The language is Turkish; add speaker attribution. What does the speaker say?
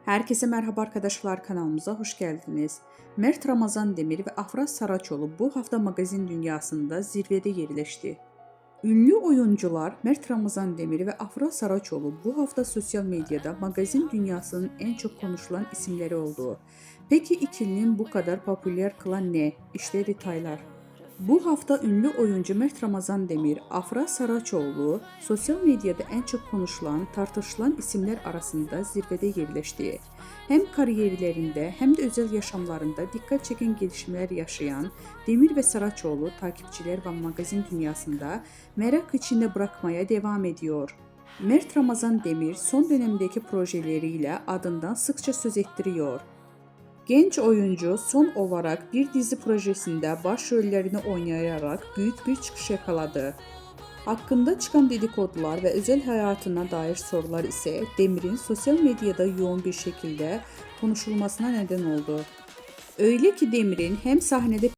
Speaker 1: Herkese merhaba arkadaşlar, kanalımıza hoş geldiniz. Mert Ramazan Demir ve Afra Saraçoğlu bu hafta magazin dünyasında zirvede yerleşti. Ünlü oyuncular Mert Ramazan Demir ve Afra Saraçoğlu bu hafta sosyal medyada magazin dünyasının en çok konuşulan isimleri oldu. Peki ikilinin bu kadar popüler kılan ne? İşte detaylar. Bu hafta ünlü oyuncu Mert Ramazan Demir, Afra Saraçoğlu sosyal medyada en çok konuşulan, tartışılan isimler arasında zirvede yerleşti. Hem kariyerlerinde hem de özel yaşamlarında dikkat çeken gelişmeler yaşayan Demir ve Saraçoğlu takipçiler ve magazin dünyasında merak içinde bırakmaya devam ediyor. Mert Ramazan Demir son dönemdeki projeleriyle adından sıkça söz ettiriyor. Genç oyuncu son olarak bir dizi projesinde başrollerini oynayarak büyük bir çıkış yakaladı. Hakkında çıkan dedikodular ve özel hayatına dair sorular ise Demir'in sosyal medyada yoğun bir şekilde konuşulmasına neden oldu. Öyle ki Demir'in hem sahnede